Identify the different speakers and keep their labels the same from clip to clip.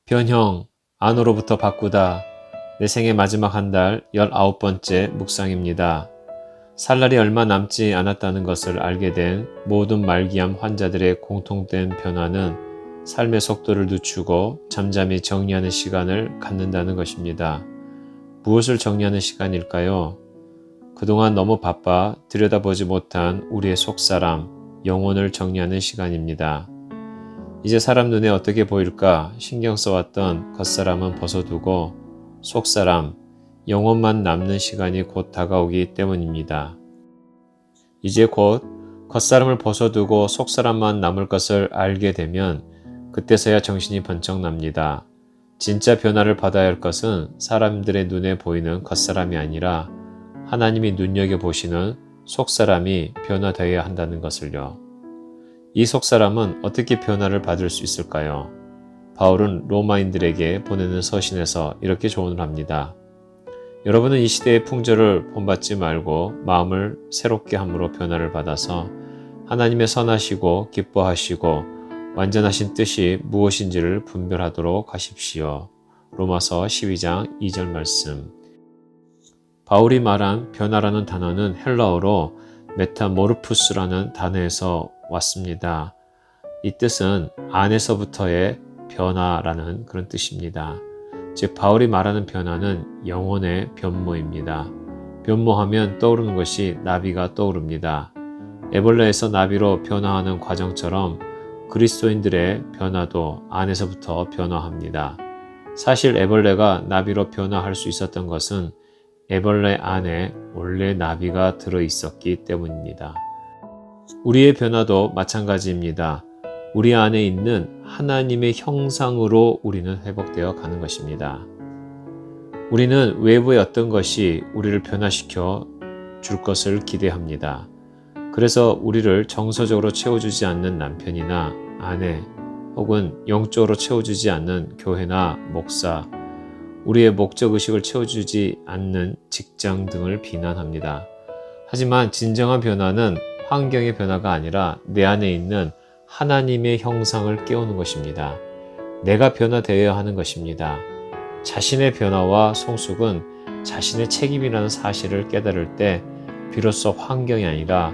Speaker 1: 변형, 안으로부터 바꾸다. 내 생의 마지막 한 달 19번째 묵상입니다. 살 날이 얼마 남지 않았다는 것을 알게 된 모든 말기암 환자들의 공통된 변화는 삶의 속도를 늦추고 잠잠히 정리하는 시간을 갖는다는 것입니다. 무엇을 정리하는 시간일까요? 그동안 너무 바빠 들여다보지 못한 우리의 속사람, 영혼을 정리하는 시간입니다. 이제 사람 눈에 어떻게 보일까 신경 써왔던 겉사람은 벗어두고 속사람, 영혼만 남는 시간이 곧 다가오기 때문입니다. 이제 곧 겉사람을 벗어두고 속사람만 남을 것을 알게 되면 그때서야 정신이 번쩍 납니다. 진짜 변화를 받아야 할 것은 사람들의 눈에 보이는 겉사람이 아니라 하나님이 눈여겨보시는 속사람이 변화되어야 한다는 것을요. 이 속사람은 어떻게 변화를 받을 수 있을까요? 바울은 로마인들에게 보내는 서신에서 이렇게 조언을 합니다. 여러분은 이 시대의 풍조를 본받지 말고 마음을 새롭게 함으로 변화를 받아서 하나님의 선하시고 기뻐하시고 완전하신 뜻이 무엇인지를 분별하도록 하십시오. 로마서 12장 2절 말씀. 바울이 말한 변화라는 단어는 헬라어로 메타모르푸스라는 단어에서 왔습니다. 이 뜻은 안에서부터의 변화라는 그런 뜻입니다. 즉 바울이 말하는 변화는 영혼의 변모입니다. 변모하면 떠오르는 것이 나비가 떠오릅니다. 애벌레에서 나비로 변화하는 과정처럼 그리스도인들의 변화도 안에서부터 변화합니다. 사실 애벌레가 나비로 변화할 수 있었던 것은 애벌레 안에 원래 나비가 들어 있었기 때문입니다. 우리의 변화도 마찬가지입니다. 우리 안에 있는 하나님의 형상으로 우리는 회복되어 가는 것입니다. 우리는 외부의 어떤 것이 우리를 변화시켜 줄 것을 기대합니다. 그래서 우리를 정서적으로 채워주지 않는 남편이나 아내 혹은 영적으로 채워주지 않는 교회나 목사, 우리의 목적의식을 채워주지 않는 직장 등을 비난합니다. 하지만 진정한 변화는 환경의 변화가 아니라 내 안에 있는 하나님의 형상을 깨우는 것입니다. 내가 변화되어야 하는 것입니다. 자신의 변화와 성숙은 자신의 책임이라는 사실을 깨달을 때 비로소 환경이 아니라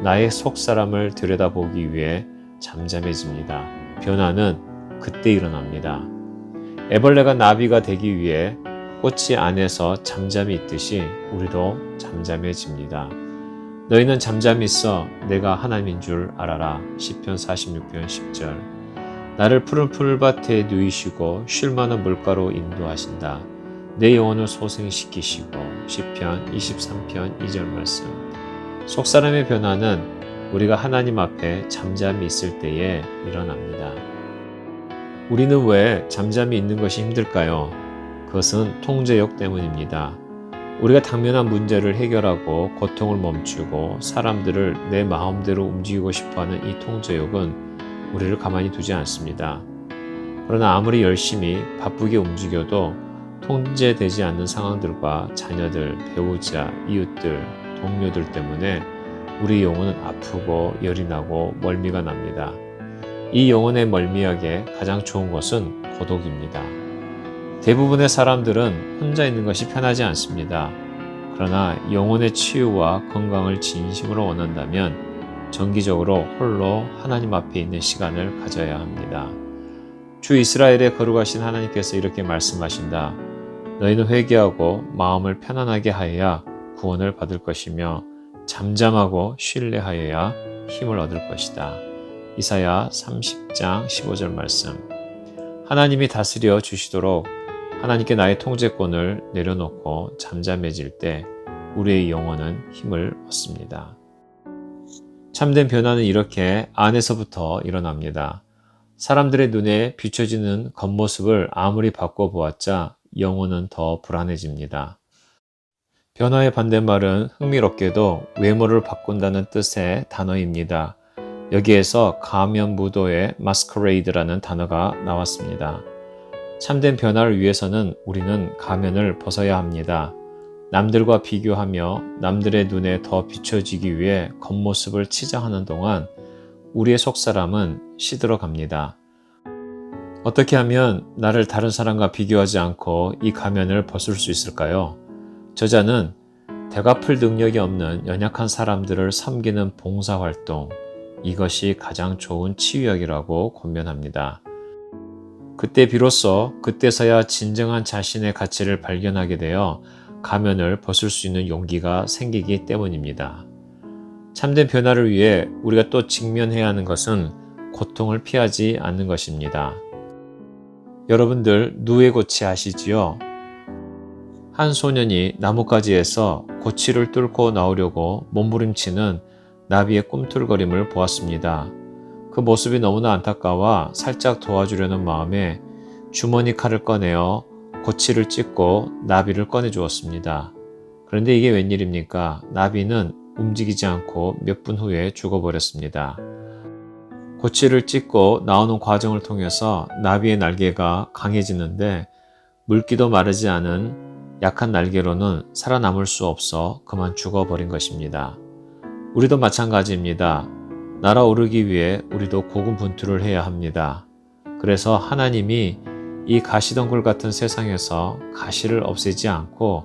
Speaker 1: 나의 속사람을 들여다보기 위해 잠잠해집니다. 변화는 그때 일어납니다. 애벌레가 나비가 되기 위해 꽃이 안에서 잠잠히 있듯이 우리도 잠잠해집니다. 너희는 잠잠히 있어 내가 하나님인 줄 알아라. 시편 46편 10절. 나를 푸른 풀밭에 누이시고 쉴만한 물가로 인도하신다. 내 영혼을 소생시키시고 시편 23편 2절 말씀. 속사람의 변화는 우리가 하나님 앞에 잠잠히 있을 때에 일어납니다. 우리는 왜 잠잠히 있는 것이 힘들까요? 그것은 통제욕 때문입니다. 우리가 당면한 문제를 해결하고 고통을 멈추고 사람들을 내 마음대로 움직이고 싶어하는 이 통제욕은 우리를 가만히 두지 않습니다. 그러나 아무리 열심히 바쁘게 움직여도 통제되지 않는 상황들과 자녀들, 배우자, 이웃들, 동료들 때문에 우리 영혼은 아프고 열이 나고 멀미가 납니다. 이 영혼의 멀미약에 가장 좋은 것은 고독입니다. 대부분의 사람들은 혼자 있는 것이 편하지 않습니다. 그러나 영혼의 치유와 건강을 진심으로 원한다면 정기적으로 홀로 하나님 앞에 있는 시간을 가져야 합니다. 주 이스라엘의 거룩하신 하나님께서 이렇게 말씀하신다. 너희는 회개하고 마음을 편안하게 하여야 구원을 받을 것이며 잠잠하고 신뢰하여야 힘을 얻을 것이다. 이사야 30장 15절 말씀. 하나님이 다스려 주시도록 하나님께 나의 통제권을 내려놓고 잠잠해질 때 우리의 영혼은 힘을 얻습니다. 참된 변화는 이렇게 안에서부터 일어납니다. 사람들의 눈에 비춰지는 겉모습을 아무리 바꿔보았자 영혼은 더 불안해집니다. 변화의 반대말은 흥미롭게도 외모를 바꾼다는 뜻의 단어입니다. 여기에서 가면무도의 마스커레이드라는 단어가 나왔습니다. 참된 변화를 위해서는 우리는 가면을 벗어야 합니다. 남들과 비교하며 남들의 눈에 더 비춰지기 위해 겉모습을 치장하는 동안 우리의 속사람은 시들어갑니다. 어떻게 하면 나를 다른 사람과 비교하지 않고 이 가면을 벗을 수 있을까요? 저자는 되갚을 능력이 없는 연약한 사람들을 섬기는 봉사활동, 이것이 가장 좋은 치유약이라고 권면합니다. 그때 비로소 그때서야 진정한 자신의 가치를 발견하게 되어 가면을 벗을 수 있는 용기가 생기기 때문입니다. 참된 변화를 위해 우리가 또 직면해야 하는 것은 고통을 피하지 않는 것입니다. 여러분들 누에고치 아시지요? 한 소년이 나뭇가지에서 고치를 뚫고 나오려고 몸부림치는 나비의 꿈틀거림을 보았습니다. 그 모습이 너무나 안타까워 살짝 도와주려는 마음에 주머니 칼을 꺼내어 고치를 찢고 나비를 꺼내 주었습니다. 그런데 이게 웬일입니까? 나비는 움직이지 않고 몇 분 후에 죽어버렸습니다. 고치를 찢고 나오는 과정을 통해서 나비의 날개가 강해지는데 물기도 마르지 않은 약한 날개로는 살아남을 수 없어 그만 죽어버린 것입니다. 우리도 마찬가지입니다. 날아오르기 위해 우리도 고군분투를 해야 합니다. 그래서 하나님이 이 가시덩굴 같은 세상에서 가시를 없애지 않고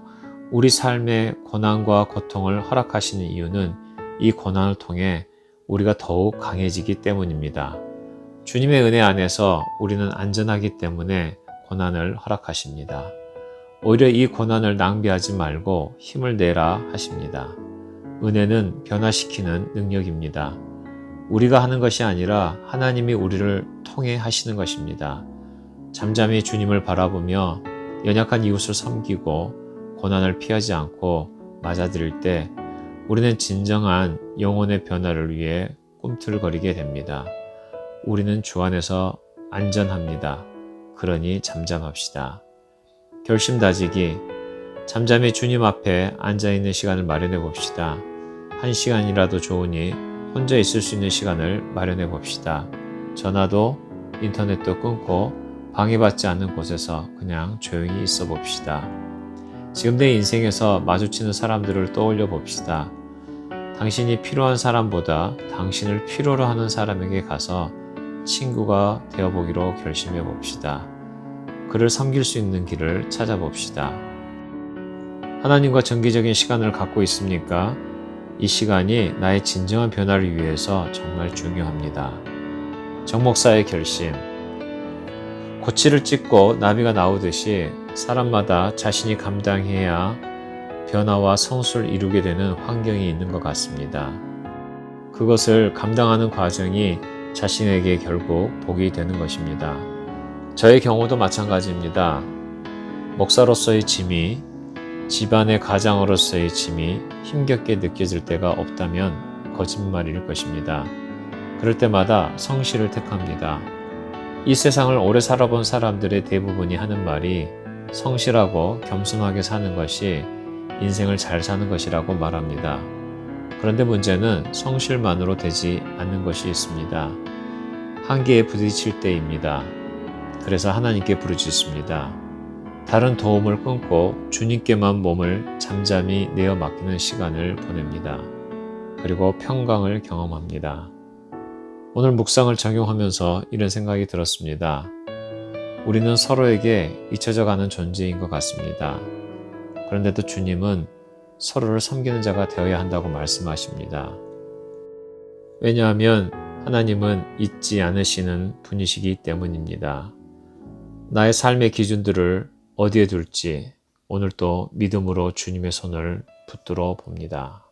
Speaker 1: 우리 삶의 고난과 고통을 허락하시는 이유는 이 고난을 통해 우리가 더욱 강해지기 때문입니다. 주님의 은혜 안에서 우리는 안전하기 때문에 고난을 허락하십니다. 오히려 이 고난을 낭비하지 말고 힘을 내라 하십니다. 은혜는 변화시키는 능력입니다. 우리가 하는 것이 아니라 하나님이 우리를 통해 하시는 것입니다. 잠잠히 주님을 바라보며 연약한 이웃을 섬기고 고난을 피하지 않고 맞아들일 때 우리는 진정한 영혼의 변화를 위해 꿈틀거리게 됩니다. 우리는 주 안에서 안전합니다. 그러니 잠잠합시다. 결심 다지기, 잠잠히 주님 앞에 앉아있는 시간을 마련해 봅시다. 1시간이라도 좋으니 혼자 있을 수 있는 시간을 마련해 봅시다. 전화도 인터넷도 끊고 방해받지 않는 곳에서 그냥 조용히 있어 봅시다. 지금 내 인생에서 마주치는 사람들을 떠올려 봅시다. 당신이 필요한 사람보다 당신을 필요로 하는 사람에게 가서 친구가 되어보기로 결심해 봅시다. 그를 섬길 수 있는 길을 찾아봅시다. 하나님과 정기적인 시간을 갖고 있습니까? 이 시간이 나의 진정한 변화를 위해서 정말 중요합니다. 정 목사의 결심. 고치를 찢고 나비가 나오듯이 사람마다 자신이 감당해야 변화와 성수를 이루게 되는 환경이 있는 것 같습니다. 그것을 감당하는 과정이 자신에게 결국 복이 되는 것입니다. 저의 경우도 마찬가지입니다. 목사로서의 짐이, 집안의 가장으로서의 짐이 힘겹게 느껴질 때가 없다면 거짓말일 것입니다. 그럴 때마다 성실을 택합니다. 이 세상을 오래 살아본 사람들의 대부분이 하는 말이 성실하고 겸손하게 사는 것이 인생을 잘 사는 것이라고 말합니다. 그런데 문제는 성실만으로 되지 않는 것이 있습니다. 한계에 부딪힐 때입니다. 그래서 하나님께 부르짖습니다. 다른 도움을 끊고 주님께만 몸을 잠잠히 내어 맡기는 시간을 보냅니다. 그리고 평강을 경험합니다. 오늘 묵상을 적용하면서 이런 생각이 들었습니다. 우리는 서로에게 잊혀져 가는 존재인 것 같습니다. 그런데도 주님은 서로를 섬기는 자가 되어야 한다고 말씀하십니다. 왜냐하면 하나님은 잊지 않으시는 분이시기 때문입니다. 나의 삶의 기준들을 어디에 둘지 오늘 또 믿음으로 주님의 손을 붙들어 봅니다.